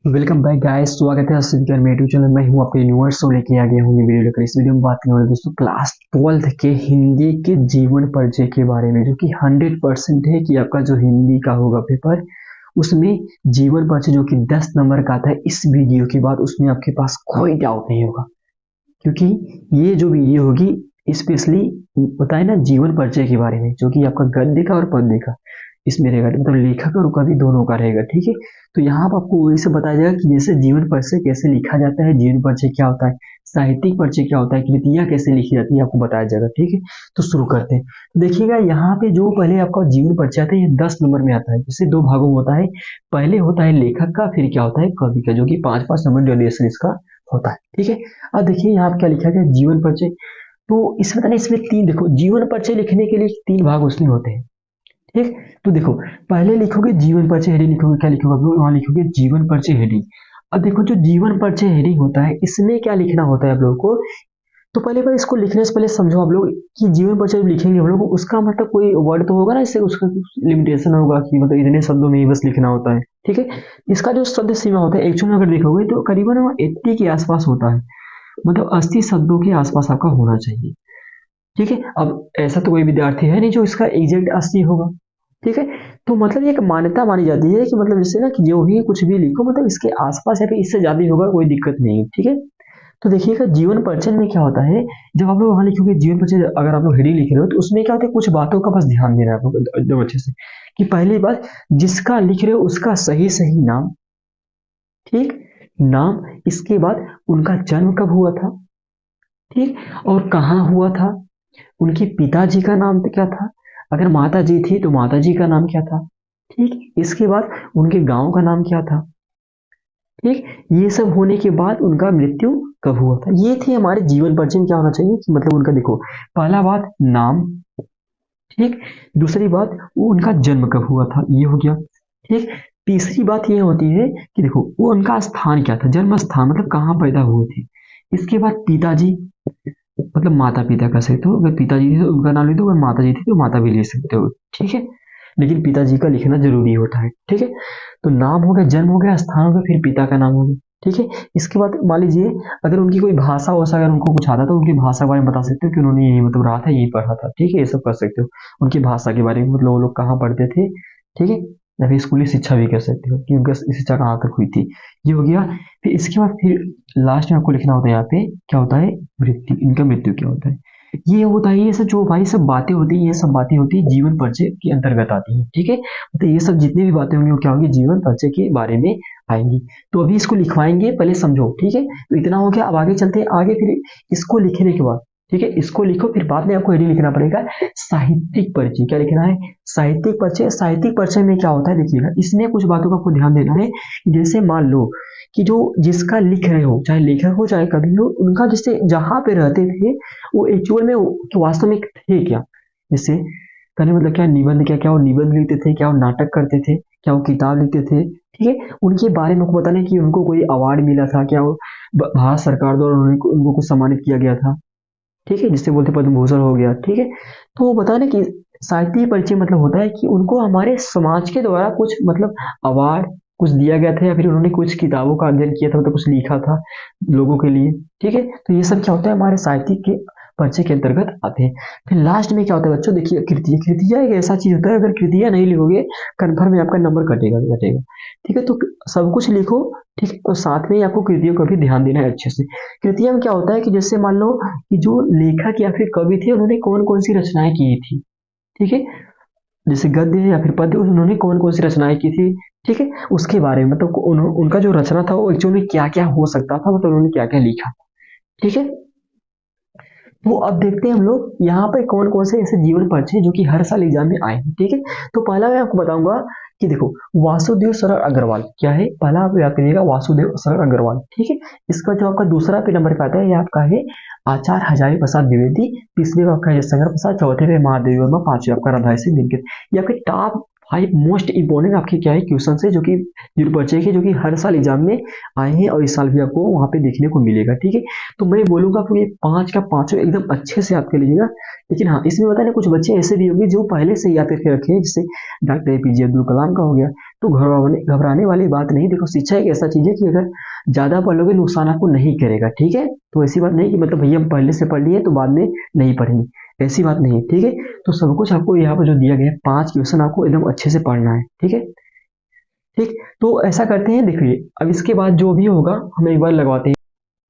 Welcome back guys, स्वागत है आप सभी का मेरे यूट्यूब चैनल। मैं हूं आपके यूनिवर्स को लेके आ गया हूं ये वीडियो लेकर। इस वीडियो में बात करने वाले दोस्तों क्लास 12th के हिंदी के जीवन परिचय के बारे में, जो कि 100% है कि आपका जो हिंदी का होगा पेपर उसमें जीवन परिचय जो कि 10 नंबर का आता है। इस वीडियो के बाद उसमें आपके पास कोई डाउट नहीं होगा, क्योंकि ये जो वीडियो होगी स्पेशली बताए ना जीवन परिचय के बारे में, जो कि आपका गद्य का और पद्य का इसमें रहेगा, मतलब लेखक और कवि दोनों का रहेगा। ठीक है, तो यहाँ पर आपको वही से बताया जाएगा कि जैसे जीवन परिचय कैसे लिखा जाता है, जीवन परिचय क्या होता है, साहित्यिक परिचय क्या होता है, कृतियां कैसे लिखी जाती है, आपको बताया जाएगा। ठीक है, तो शुरू करते हैं। तो देखिएगा यहाँ पे जो पहले आपका जीवन परिचय आता है ये 10 नंबर में आता है। इसे दो भागों में होता है। पहले होता है लेखक का, फिर क्या होता है कवि का, जो कि 5-5 नंबर ड्यूरेशन इसका होता है। ठीक है, अब देखिए यहाँ पे क्या लिखा गया जीवन परिचय। तो इसमें था ना, इसमें तीन, देखो जीवन परिचय लिखने के लिए तीन भाग उसमें होते हैं। ठीक, तो देखो पहले लिखोगे जीवन परिचय हेडिंग, लिखोगे क्या लिखोगे आप लोग, वहां लिखोगे जीवन परिचय हेडिंग। अब देखो जो जीवन परिचय हेडिंग होता है इसमें क्या लिखना होता है आप लोगों को। तो पहले बार इसको लिखने से पहले समझो आप लोग कि जीवन परिचय लिखेंगे हम लोग, उसका मतलब कोई वर्ड तो होगा ना, इससे उसका लिमिटेशन होगा कि मतलब इतने शब्दों में ही बस लिखना होता है। ठीक है, इसका जो शब्द सीमा होता है एक्चुअल में अगर देखोगे तो करीबन 80 के आसपास होता है, मतलब 80 शब्दों के आसपास आपका होना चाहिए। ठीक है, अब ऐसा तो कोई विद्यार्थी है नहीं जो इसका एग्जैक्ट 80 होगा। ठीक है, तो मतलब ये एक मान्यता मानी जाती है कि मतलब जैसे ना कि जो भी कुछ भी लिखो मतलब इसके आसपास या फिर इससे ज्यादा होगा, कोई दिक्कत नहीं है। ठीक है, तो देखिएगा जीवन परिचय में क्या होता है, जब आप लोग वहां लिखोगे जीवन परिचय, अगर आप लोग हेडिंग लिख रहे हो तो उसमें क्या होता है, कुछ बातों का बस ध्यान देना है आप लोग एकदम अच्छे से। कि पहली बात, जिसका लिख रहे हो उसका सही सही नाम। ठीक, नाम, इसके बाद उनका जन्म कब हुआ था। ठीक, और कहाँ हुआ था, उनके पिताजी का नाम क्या था, अगर माता जी थी तो माता जी का नाम क्या था। ठीक, इसके बाद उनके गांव का नाम क्या था। ठीक, ये सब होने के बाद उनका मृत्यु कब हुआ था। ये थी हमारे जीवन परिचय में क्या होना चाहिए कि मतलब उनका देखो, पहला बात नाम। ठीक, दूसरी बात वो उनका जन्म कब हुआ था, ये हो गया। ठीक, तीसरी बात ये होती है कि देखो वो उनका स्थान क्या था, जन्म स्थान मतलब कहाँ पैदा हुए थे। इसके बाद पिताजी, मतलब माता पिता कह सकते हो, अगर पिताजी थे तो उनका नाम ले दो, अगर माता जी थी तो माता भी ले सकते हो। ठीक है, लेकिन पिताजी का लिखना जरूरी होता है। ठीक है, तो नाम हो गया, जन्म हो गया, स्थान हो गया, फिर पिता का नाम हो गया। ठीक है, इसके बाद मान लीजिए अगर उनकी कोई भाषा वैसा अगर उनको कुछ आता तो उनकी भाषा के बारे में बता सकते हो कि उन्होंने यही मतलब रहा था, यही पढ़ा था। ठीक है, ये सब कर सकते हो। उनकी भाषा के बारे में मतलब वो लोग कहाँ पढ़ते थे। ठीक है, या फिर स्कूली शिक्षा भी कह सकते हो कि उनका शिक्षा कहाँ तक हुई थी, ये हो गया। फिर इसके बाद फिर लास्ट में आपको लिखना होता है यहाँ पे क्या होता है, मृत्यु, इनका मृत्यु क्या होता है। ये होता है, ये सब जो भाई सब बातें होती है, ये सब बातें होती है जीवन परिचय के अंतर्गत आती है। ठीक है, मतलब ये सब जितनी भी बातें होंगी वो क्या होंगी, जीवन परिचय के बारे में आएंगी। तो अभी इसको लिखवाएंगे, पहले समझो। ठीक है, तो इतना हो गया, अब आगे चलते हैं। आगे फिर इसको लिखने के बाद, ठीक है, इसको लिखो, फिर बाद में आपको हेडिंग लिखना पड़ेगा साहित्यिक परिचय। क्या लिखना है, साहित्यिक परिचय। साहित्यिक परिचय में क्या होता है देखिएगा, इसमें कुछ बातों का आपको ध्यान देना है। जैसे मान लो कि जो जिसका लिख रहे हो, चाहे लेखक हो चाहे कवि हो, उनका जैसे जहां पे रहते थे वो एक्चुअल में कि वास्तव में थे क्या। जैसे कहने मतलब क्या, निबंध, क्या क्या वो निबंध लिखते थे, क्या वो नाटक करते थे, क्या वो किताब लिखते थे। ठीक है, उनके बारे में आपको बताना है कि उनको कोई अवार्ड मिला था क्या, वो भारत सरकार द्वारा उनको कुछ सम्मानित किया गया था। ठीक है, जिससे बोलते पद्म भूषण हो गया। ठीक है, तो वो बताना कि साहित्य परिचय मतलब होता है कि उनको हमारे समाज के द्वारा कुछ मतलब अवार्ड कुछ दिया गया था, या फिर उन्होंने कुछ किताबों का अध्ययन किया था, मतलब कुछ लिखा था लोगों के लिए। ठीक है, तो ये सब क्या होता है हमारे साहित्य के परिचय के अंतर्गत आते हैं। फिर लास्ट में क्या होता है बच्चों, देखिए कृतियां। कृतियां एक ऐसा चीज होता है, अगर कृतियां नहीं लिखोगे कन्फर्म में आपका नंबर कटेगा कटेगा। ठीक है, तो सब कुछ लिखो। ठीक है, और साथ में ही आपको कृतियों का भी ध्यान देना है अच्छे से। कृतियां में क्या होता है कि जैसे मान लो कि जो लेखक या फिर कवि थे उन्होंने कौन कौन सी रचनाएं की थी। ठीक है, जैसे गद्य है या फिर पद्य, उन्होंने कौन कौन सी रचनाएं की थी। ठीक है, उसके बारे में मतलब उनका जो रचना था वो एक्चुअली क्या क्या हो सकता था, मतलब उन्होंने क्या क्या लिखा। ठीक है, तो अब देखते हैं हम लोग यहाँ पे कौन कौन से ऐसे जीवन परिचय जो कि हर साल एग्जाम में आए हैं। ठीक है, तो पहला मैं आपको बताऊंगा कि देखो वासुदेव सरल अग्रवाल क्या है, पहला आप याद करिएगा वासुदेव सरल अग्रवाल। ठीक है, इसका जो आपका दूसरा पे नंबर पे आता है ये आपका है आचार्य हजारी प्रसाद द्विवेदी। तीसरे में आपका है शंकर प्रसाद, चौथे पे महादेव वर्मा, पांचवे आपका राधा सिंह दिनकर। ये आपके टॉप फाइव मोस्ट इंपॉर्टेंट आपके क्या है क्वेश्चन है जो कि जीरो परिचय के, जो कि हर साल एग्जाम में आए हैं और इस साल भी आपको वहाँ पे देखने को मिलेगा। ठीक है, तो मैं बोलूंगा आपको ये पांच का पांचों एकदम अच्छे से याद कर लीजिएगा। लेकिन हाँ, इसमें बता दें कुछ बच्चे ऐसे भी होंगे जो पहले से याद करके रखे हैं, जैसे डॉक्टर एपीजे अब्दुल कलाम का हो गया। तो घबराने वाली बात नहीं। देखो, शिक्षा एक ऐसा चीज है कि अगर ज्यादा पढ़ लोगे नुकसान आपको नहीं करेगा। ठीक है, तो ऐसी बात नहीं कि मतलब भैया हम पहले से पढ़ लिए तो बाद में नहीं पढ़ेंगे, ऐसी बात नहीं है। ठीक है, तो सब कुछ आपको यहाँ पर जो दिया गया है, पांच क्वेश्चन आपको एकदम अच्छे से पढ़ना है। ठीक है, ठीक, तो ऐसा करते हैं। देखिए, अब इसके बाद जो भी होगा हम एक बार लगवाते हैं।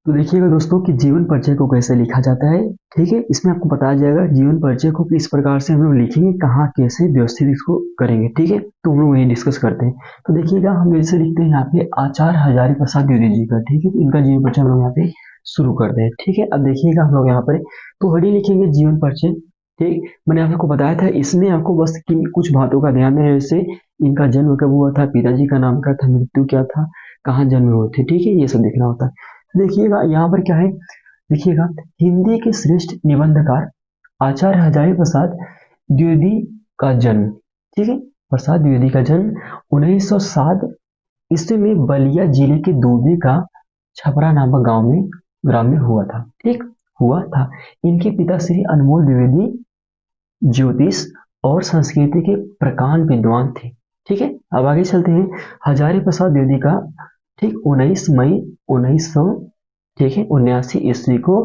तो देखिएगा दोस्तों कि जीवन परिचय को कैसे लिखा जाता है। ठीक है, इसमें आपको बताया जाएगा जीवन परिचय को किस प्रकार से हम लोग लिखेंगे, कहाँ कैसे व्यवस्थित इसको करेंगे। ठीक है, तो हम लोग वही डिस्कस करते हैं। तो देखिएगा, हम जैसे लिखते हैं यहाँ पे आचार्य हजारी प्रसाद द्विवेदी जी का। ठीक है, तो इनका जीवन परिचय हम लोग यहाँ पे शुरू करते हैं। ठीक है, अब देखिएगा हम लोग यहाँ पर तो हड़ी लिखेंगे जीवन परिचय। ठीक, मैंने आपको बताया था, इसमें आपको बस कुछ बातों का ध्यान देना, जैसे इनका जन्म कब हुआ था, पिताजी का नाम क्या था, मृत्यु क्या था, कहाँ जन्म हुए थे। ठीक है, ये सब देखना होता है। देखिएगा यहाँ पर क्या है, देखिएगा हिंदी के श्रेष्ठ निबंधकार आचार्य हजारी प्रसाद द्विवेदी का जन्म। ठीक है, प्रसाद द्विवेदी का जन्म 1907 ईस्वी में बलिया जिले के दूबी का छपरा नामक ग्राम में हुआ था। ठीक, हुआ था। इनके पिता श्री अनमोल द्विवेदी ज्योतिष और संस्कृति के प्रकांड विद्वान थे। ठीक है, अब आगे चलते हैं। हजारी प्रसाद द्विवेदी का ठीक 19 मई 1900 ठीक है 79 ईस्वी को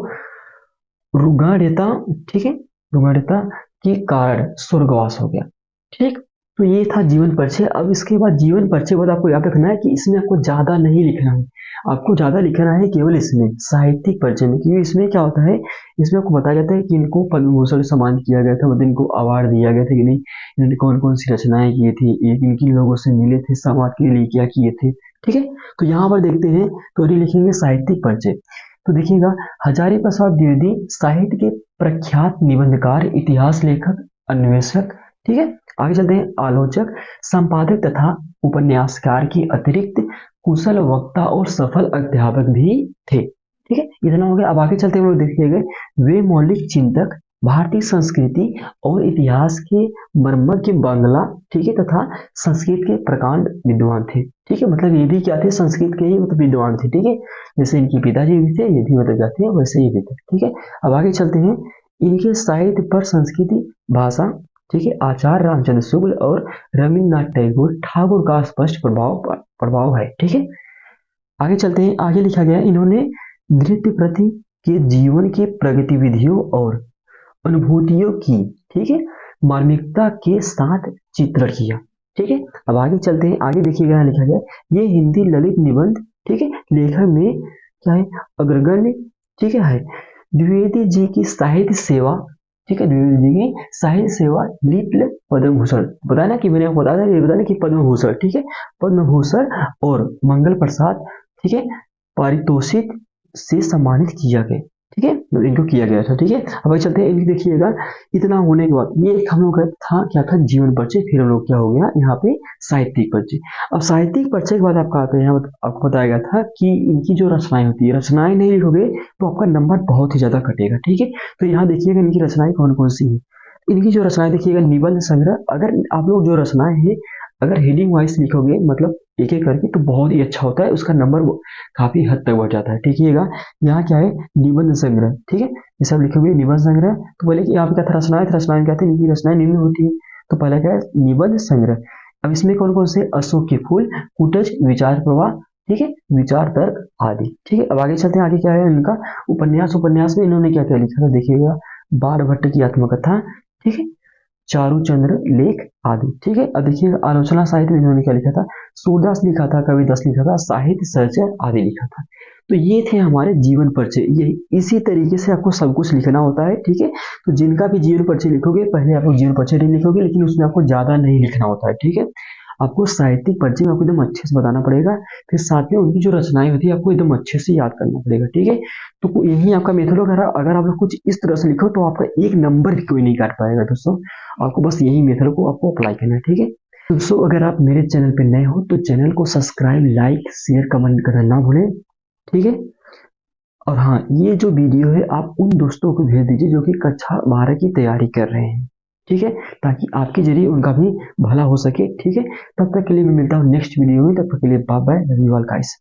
रुग्णाढ़ता, ठीक है, रुग्णाढ़ता के कारण स्वर्गवास हो गया। ठीक, तो ये था जीवन परिचय। अब इसके बाद जीवन परिचय बाद आपको याद रखना है कि इसमें आपको ज्यादा नहीं लिखना है, आपको ज्यादा लिखना है केवल इसमें साहित्यिक परिचय में। क्योंकि इसमें क्या होता है, इसमें आपको बताया जाता है कि इनको पद्म भूषण सम्मानित किया गया था, मतलब इनको अवार्ड दिया गया था कि नहीं, इन्होंने कौन कौन सी रचनाएं की थी, ये किन किन लोगों से मिले थे, समाज के लिए क्या किए थे। ठीक है, तो यहाँ पर देखते हैं, तो ये लिखेंगे साहित्यिक परिचय। तो देखिएगा, हजारी प्रसाद द्विवेदी साहित्य के प्रख्यात निबंधकार, इतिहास लेखक, अन्वेषक। ठीक है, आगे चलते हैं। आलोचक, संपादक तथा उपन्यासकार के अतिरिक्त कुशल वक्ता और सफल अध्यापक भी थे। ठीक है, इतना हो गया। अब आगे चलते हुए देखिएगा, वे मौलिक चिंतक, भारतीय संस्कृति और इतिहास के मर्मज्ञ, बांग्ला ठीक है तथा संस्कृत के प्रकांड विद्वान थे। ठीक है, मतलब ये भी क्या थे, संस्कृत के ही मतलब विद्वान थे। ठीक है, जैसे इनके पिताजी भी थे, ये भी मतलब क्या थे, वैसे ही भी थे। ठीक है, अब आगे चलते हैं। इनके साहित्य पर संस्कृति भाषा ठीक है आचार्य रामचंद्र शुक्ल और रविन्द्रनाथ टैगोर ठाकुर का स्पष्ट प्रभाव है। ठीक है, आगे चलते हैं। आगे लिखा गया, इन्होंने नृत्य प्रति के जीवन के प्रगति विधियों और अनुभूतियों की ठीक है मार्मिकता के साथ चित्रण किया। ठीक है, अब आगे चलते हैं। आगे देखिएगा, लिखा गया, ये हिंदी ललित निबंध ठीक है लेखन में क्या है, अग्रगण्य ठीक है द्विवेदी जी की साहित्य सेवा ठीक है, द्विवेदी जी की साहित्य सेवा लिप्ल पद्म भूषण, बताया कि मैंने आपको बताया कि पद्म भूषण ठीक है, पद्म भूषण और मंगल प्रसाद ठीक है पारितोषिक से सम्मानित किया गया। ठीक है, इनको किया गया था। ठीक है, अब चलते हैं। इनकी देखिएगा, इतना होने के बाद ये एक हम लोग का था क्या था, जीवन परिचय। फिर हम लोग क्या हो गया यहाँ पे साहित्यिक परिचय। अब साहित्यिक परिचय के बाद आपका आता है, यहाँ आपको बताया गया था कि इनकी जो रचनाएं होती है, रचनाएं नहीं लिखोगे तो आपका नंबर बहुत ही ज्यादा कटेगा। ठीक है, तो यहाँ देखिएगा इनकी रचनाएं कौन कौन सी है। इनकी जो रचनाएं देखिएगा, निबंध संग्रह। अगर आप लोग जो रचनाएं हैं अगर हेडिंग वाइज लिखोगे मतलब एक एक करके तो बहुत ही अच्छा होता है, उसका नंबर काफी हद तक बढ़ जाता है। ठीक है, यहाँ क्या है, निबंध संग्रह। ठीक है, जैसे आप लिखोगे निबंध संग्रह तो बोले कि यहाँ पे क्या था, रचनाएं, रचनाएं क्या थी, इनकी रचनाएं निम्न होती है। तो पहला क्या है, निबंध संग्रह। अब इसमें कौन कौन से, अशोक के फूल, कुटज, विचार प्रवाह ठीक है, विचार तर्क आदि। ठीक है, अब आगे चलते हैं। आगे क्या है इनका उपन्यास। उपन्यास में इन्होंने क्या क्या लिखा था, देखिएगा, बाण भट्ट की आत्मकथा ठीक है, चारुचंद्र लेख आदि। ठीक है, अब देखिए आलोचना साहित्य में इन्होंने क्या लिखा था, सूरदास लिखा था, कविदास लिखा था, साहित्य सर्जन आदि लिखा था। तो ये थे हमारे जीवन परिचय। ये इसी तरीके से आपको सब कुछ लिखना होता है। ठीक है, तो जिनका भी जीवन परिचय लिखोगे, पहले आप लोग जीवन परिचय नहीं लिखोगे, लेकिन उसमें आपको ज्यादा नहीं लिखना होता है। ठीक है, आपको साहित्यिक परिचय में आपको एकदम अच्छे से बताना पड़ेगा, फिर साथ में उनकी जो रचनाएं होती है आपको एकदम अच्छे से याद करना पड़ेगा। ठीक है, तो यही आपका मेथड होगा। अगर आप लोग कुछ इस तरह से लिखो तो आपका एक नंबर भी कोई नहीं काट पाएगा दोस्तों। आपको बस यही मेथड को आपको अप्लाई करना है। ठीक है दोस्तों, अगर आप मेरे चैनल पे नए हो तो चैनल को सब्सक्राइब, लाइक, शेयर, कमेंट करना ना भूलें। ठीक है, और हाँ, ये जो वीडियो है आप उन दोस्तों को भेज दीजिए जो कि कक्षा 12 की तैयारी कर रहे हैं। ठीक है, ताकि आपके जरिए उनका भी भला हो सके। ठीक है, तब तक के लिए मैं मिलता हूँ नेक्स्ट वीडियो में, तब तक के लिए bye bye, love you all guys.